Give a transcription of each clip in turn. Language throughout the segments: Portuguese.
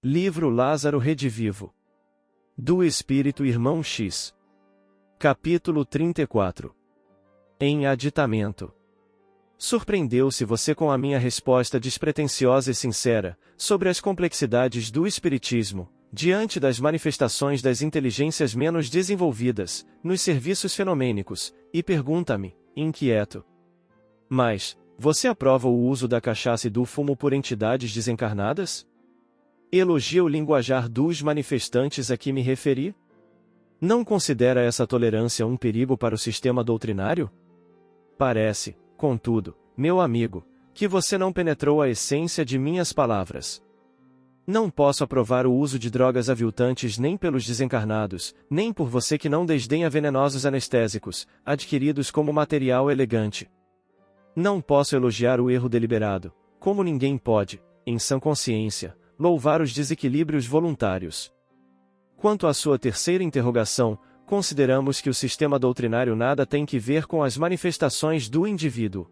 Livro Lázaro Redivivo. Do Espírito Irmão X. Capítulo 34. Em aditamento. Surpreendeu-se você com a minha resposta despretensiosa e sincera, sobre as complexidades do Espiritismo, diante das manifestações das inteligências menos desenvolvidas, nos serviços fenomênicos, e pergunta-me, inquieto. Mas, você aprova o uso da cachaça e do fumo por entidades desencarnadas? Elogia o linguajar dos manifestantes a que me referi? Não considera essa tolerância um perigo para o sistema doutrinário? Parece, contudo, meu amigo, que você não penetrou a essência de minhas palavras. Não posso aprovar o uso de drogas aviltantes nem pelos desencarnados, nem por você que não desdenha venenosos anestésicos, adquiridos como material elegante. Não posso elogiar o erro deliberado, como ninguém pode, em sã consciência, louvar os desequilíbrios voluntários. Quanto à sua terceira interrogação, consideramos que o sistema doutrinário nada tem que ver com as manifestações do indivíduo.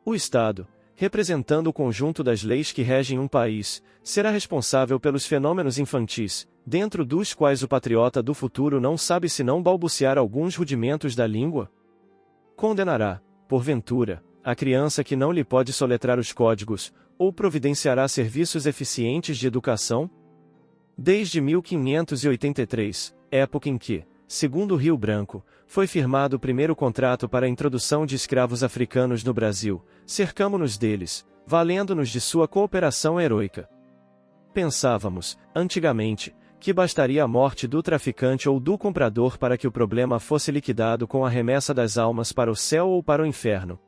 O Estado, representando o conjunto das leis que regem um país, será responsável pelos fenômenos infantis, dentro dos quais o patriota do futuro não sabe senão balbuciar alguns rudimentos da língua? Condenará, porventura, a criança que não lhe pode soletrar os códigos, ou providenciará serviços eficientes de educação? Desde 1583, época em que, segundo Rio Branco, foi firmado o primeiro contrato para a introdução de escravos africanos no Brasil, cercamo-nos deles, valendo-nos de sua cooperação heroica. Pensávamos, antigamente, que bastaria a morte do traficante ou do comprador para que o problema fosse liquidado com a remessa das almas para o céu ou para o inferno.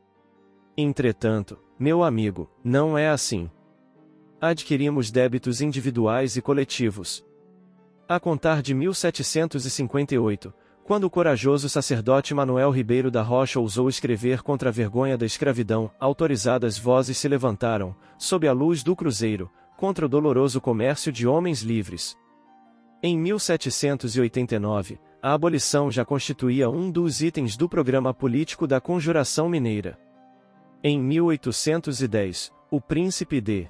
Entretanto, meu amigo, não é assim. Adquirimos débitos individuais e coletivos. A contar de 1758, quando o corajoso sacerdote Manuel Ribeiro da Rocha ousou escrever contra a vergonha da escravidão, autorizadas vozes se levantaram, sob a luz do cruzeiro, contra o doloroso comércio de homens livres. Em 1789, a abolição já constituía um dos itens do programa político da Conjuração Mineira. Em 1810, o príncipe D.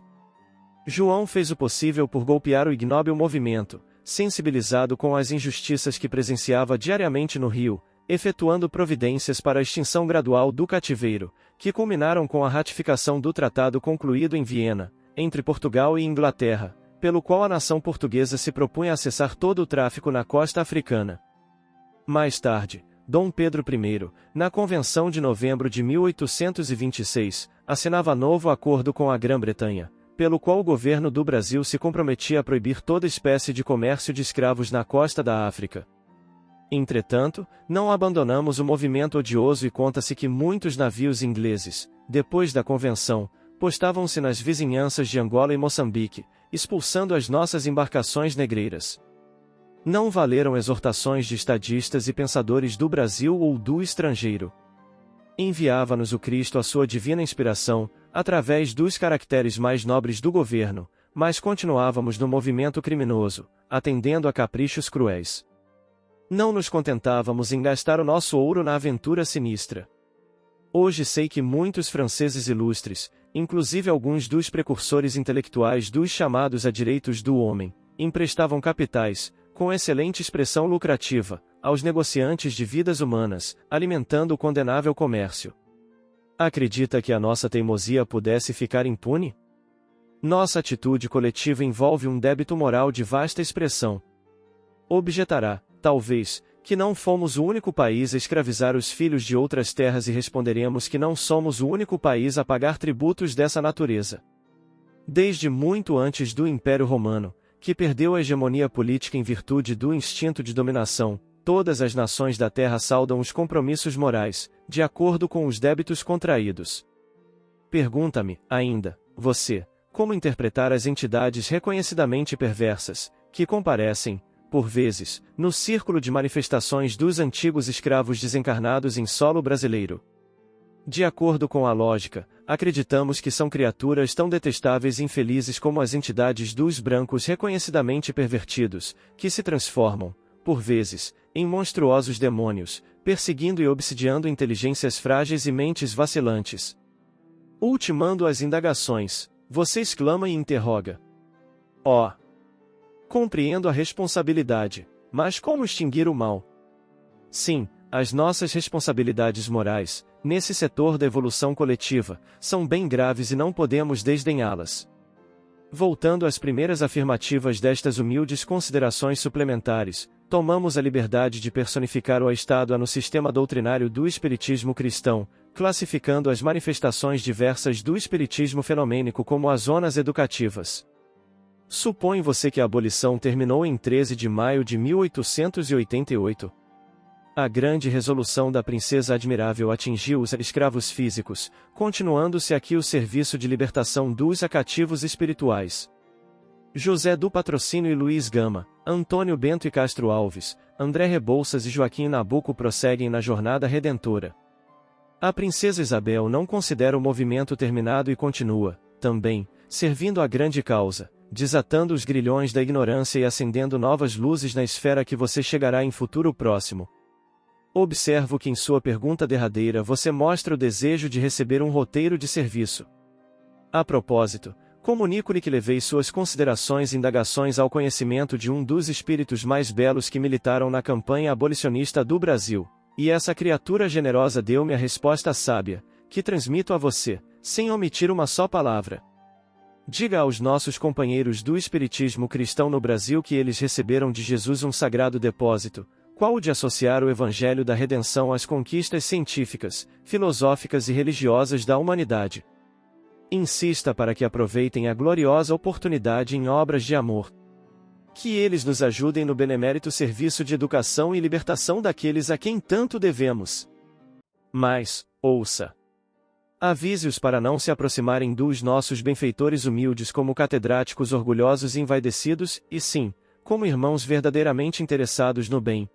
João fez o possível por golpear o ignóbil movimento, sensibilizado com as injustiças que presenciava diariamente no Rio, efetuando providências para a extinção gradual do cativeiro, que culminaram com a ratificação do tratado concluído em Viena, entre Portugal e Inglaterra, pelo qual a nação portuguesa se propunha a cessar todo o tráfico na costa africana. Mais tarde, Dom Pedro I, na Convenção de novembro de 1826, assinava novo acordo com a Grã-Bretanha, pelo qual o governo do Brasil se comprometia a proibir toda espécie de comércio de escravos na costa da África. Entretanto, não abandonamos o movimento odioso e conta-se que muitos navios ingleses, depois da Convenção, postavam-se nas vizinhanças de Angola e Moçambique, expulsando as nossas embarcações negreiras. Não valeram exortações de estadistas e pensadores do Brasil ou do estrangeiro. Enviava-nos o Cristo a sua divina inspiração, através dos caracteres mais nobres do governo, mas continuávamos no movimento criminoso, atendendo a caprichos cruéis. Não nos contentávamos em gastar o nosso ouro na aventura sinistra. Hoje sei que muitos franceses ilustres, inclusive alguns dos precursores intelectuais dos chamados a direitos do homem, emprestavam capitais, com excelente expressão lucrativa, aos negociantes de vidas humanas, alimentando o condenável comércio. Acredita que a nossa teimosia pudesse ficar impune? Nossa atitude coletiva envolve um débito moral de vasta expressão. Objetará, talvez, que não fomos o único país a escravizar os filhos de outras terras e responderemos que não somos o único país a pagar tributos dessa natureza. Desde muito antes do Império Romano, que perdeu a hegemonia política em virtude do instinto de dominação, todas as nações da Terra saldam os compromissos morais, de acordo com os débitos contraídos. Pergunta-me, ainda, você, como interpretar as entidades reconhecidamente perversas, que comparecem, por vezes, no círculo de manifestações dos antigos escravos desencarnados em solo brasileiro. De acordo com a lógica, acreditamos que são criaturas tão detestáveis e infelizes como as entidades dos brancos reconhecidamente pervertidos, que se transformam, por vezes, em monstruosos demônios, perseguindo e obsidiando inteligências frágeis e mentes vacilantes. Ultimando as indagações, você exclama e interroga: ó, Compreendo a responsabilidade, mas como extinguir o mal? Sim, as nossas responsabilidades morais, nesse setor da evolução coletiva, são bem graves e não podemos desdenhá-las. Voltando às primeiras afirmativas destas humildes considerações suplementares, tomamos a liberdade de personificar o Estado no sistema doutrinário do Espiritismo cristão, classificando as manifestações diversas do Espiritismo fenomênico como as zonas educativas. Supõe você que a abolição terminou em 13 de maio de 1888. A grande resolução da Princesa Admirável atingiu os escravos físicos, continuando-se aqui o serviço de libertação dos cativos espirituais. José do Patrocínio e Luiz Gama, Antônio Bento e Castro Alves, André Rebouças e Joaquim Nabuco prosseguem na jornada redentora. A Princesa Isabel não considera o movimento terminado e continua, também, servindo a grande causa, desatando os grilhões da ignorância e acendendo novas luzes na esfera que você chegará em futuro próximo. Observo que em sua pergunta derradeira você mostra o desejo de receber um roteiro de serviço. A propósito, comunico-lhe que levei suas considerações e indagações ao conhecimento de um dos espíritos mais belos que militaram na campanha abolicionista do Brasil, e essa criatura generosa deu-me a resposta sábia, que transmito a você, sem omitir uma só palavra. Diga aos nossos companheiros do Espiritismo cristão no Brasil que eles receberam de Jesus um sagrado depósito, qual o de associar o Evangelho da Redenção às conquistas científicas, filosóficas e religiosas da humanidade. Insista para que aproveitem a gloriosa oportunidade em obras de amor. Que eles nos ajudem no benemérito serviço de educação e libertação daqueles a quem tanto devemos. Mas, ouça. Avise-os para não se aproximarem dos nossos benfeitores humildes como catedráticos orgulhosos e envaidecidos, e sim, como irmãos verdadeiramente interessados no bem.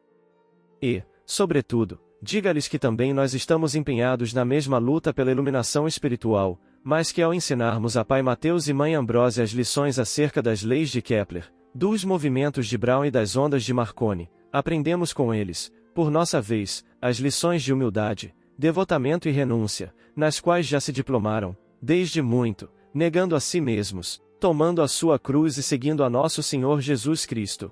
E, sobretudo, diga-lhes que também nós estamos empenhados na mesma luta pela iluminação espiritual, mas que ao ensinarmos a Pai Mateus e Mãe Ambrósia as lições acerca das leis de Kepler, dos movimentos de Brown e das ondas de Marconi, aprendemos com eles, por nossa vez, as lições de humildade, devotamento e renúncia, nas quais já se diplomaram, desde muito, negando a si mesmos, tomando a sua cruz e seguindo a nosso Senhor Jesus Cristo.